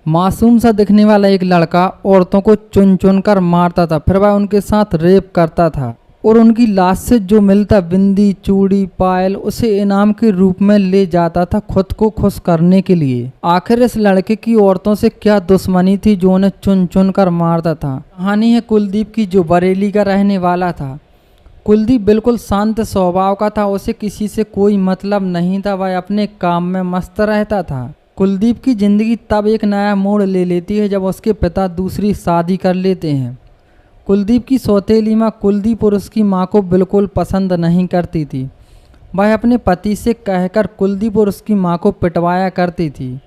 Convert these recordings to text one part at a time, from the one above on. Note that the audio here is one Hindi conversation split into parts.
मासूम सा दिखने वाला एक लड़का औरतों को चुन चुन कर मारता था, फिर वह उनके साथ रेप करता था और उनकी लाश से जो मिलता बिंदी, चूड़ी, पायल उसे इनाम के रूप में ले जाता था खुद को खुश करने के लिए। आखिर इस लड़के की औरतों से क्या दुश्मनी थी जो उन्हें चुन चुन कर मारता था। कहानी है कुलदीप की, जो बरेली का रहने वाला था। कुलदीप बिल्कुल शांत स्वभाव का था, उसे किसी से कोई मतलब नहीं था, वह अपने काम में मस्त रहता था। कुलदीप की जिंदगी तब एक नया मोड़ ले लेती है जब उसके पिता दूसरी शादी कर लेते हैं। कुलदीप की सौतेली माँ कुलदीप और उसकी माँ को बिल्कुल पसंद नहीं करती थी। वह अपने पति से कहकर कुलदीप और उसकी माँ को पिटवाया करती थी,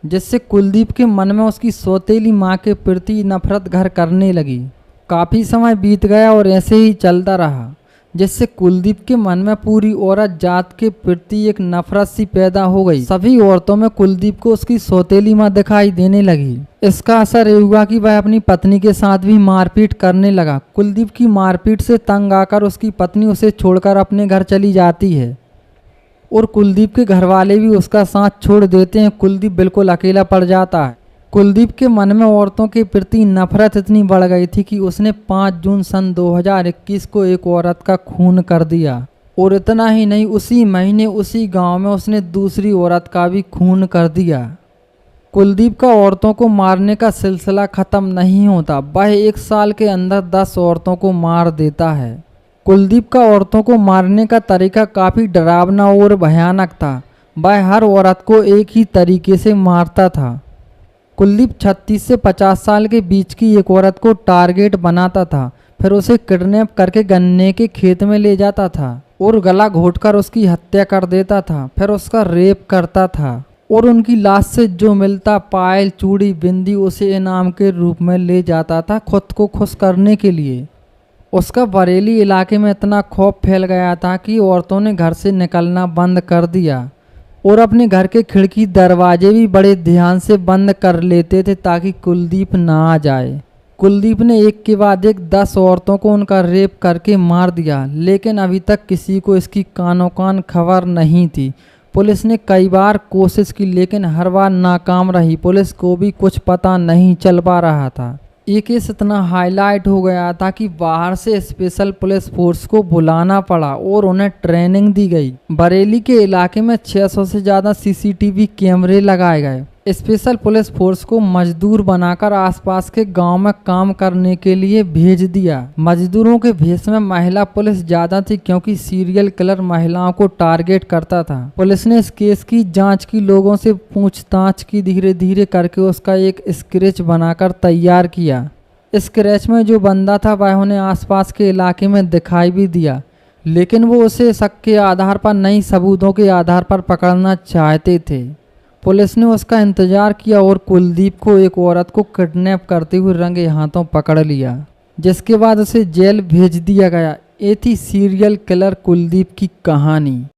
जिससे कुलदीप के मन में उसकी सौतेली माँ के प्रति नफरत घर करने लगी। काफ़ी समय बीत गया और ऐसे ही चलता रहा, जिससे कुलदीप के मन में पूरी औरत जात के प्रति एक नफरत सी पैदा हो गई। सभी औरतों में कुलदीप को उसकी सौतेली माँ दिखाई देने लगी। इसका असर ये हुआ कि वह अपनी पत्नी के साथ भी मारपीट करने लगा। कुलदीप की मारपीट से तंग आकर उसकी पत्नी उसे छोड़कर अपने घर चली जाती है और कुलदीप के घर वाले भी उसका साथ छोड़ देते हैं। कुलदीप बिल्कुल अकेला पड़ जाता है। कुलदीप के मन में औरतों के प्रति नफरत इतनी बढ़ गई थी कि उसने 5 जून सन 2021 को एक औरत का खून कर दिया और इतना ही नहीं, उसी महीने उसी गांव में उसने दूसरी औरत का भी खून कर दिया। कुलदीप का औरतों को मारने का सिलसिला ख़त्म नहीं होता, वह 1 साल के अंदर 10 औरतों को मार देता है। कुलदीप का औरतों को मारने का तरीका काफ़ी डरावना और भयानक था। वह हर औरत को एक ही तरीके से मारता था। कुलदीप 36 से 50 साल के बीच की एक औरत को टारगेट बनाता था, फिर उसे किडनैप करके गन्ने के खेत में ले जाता था और गला घोंटकर उसकी हत्या कर देता था। फिर उसका रेप करता था और उनकी लाश से जो मिलता पायल, चूड़ी, बिंदी उसे इनाम के रूप में ले जाता था खुद को खुश करने के लिए। उसका बरेली इलाके में इतना खौफ फैल गया था कि औरतों ने घर से निकलना बंद कर दिया और अपने घर के खिड़की दरवाजे भी बड़े ध्यान से बंद कर लेते थे ताकि कुलदीप ना आ जाए। कुलदीप ने एक के बाद एक 10 औरतों को उनका रेप करके मार दिया, लेकिन अभी तक किसी को इसकी कानो कान खबर नहीं थी। पुलिस ने कई बार कोशिश की, लेकिन हर बार नाकाम रही। पुलिस को भी कुछ पता नहीं चल पा रहा था। ये केस इतना हाईलाइट हो गया था कि बाहर से स्पेशल पुलिस फोर्स को बुलाना पड़ा और उन्हें ट्रेनिंग दी गई। बरेली के इलाके में 600 से ज़्यादा सीसीटीवी कैमरे लगाए गए। स्पेशल पुलिस फोर्स को मजदूर बनाकर आसपास के गांव में काम करने के लिए भेज दिया। मजदूरों के भेष में महिला पुलिस ज़्यादा थी क्योंकि सीरियल किलर महिलाओं को टारगेट करता था। पुलिस ने इस केस की जांच की, लोगों से पूछताछ की, धीरे धीरे करके उसका एक स्केच बनाकर तैयार किया। स्केच में जो बंदा था वह उन्हें आसपास के इलाके में दिखाई भी दिया, लेकिन वो उसे शक के आधार पर नहीं, सबूतों के आधार पर पकड़ना चाहते थे। पुलिस ने उसका इंतजार किया और कुलदीप को एक औरत को किडनैप करते हुए रंगे हाथों पकड़ लिया, जिसके बाद उसे जेल भेज दिया गया। ये थी सीरियल किलर कुलदीप की कहानी।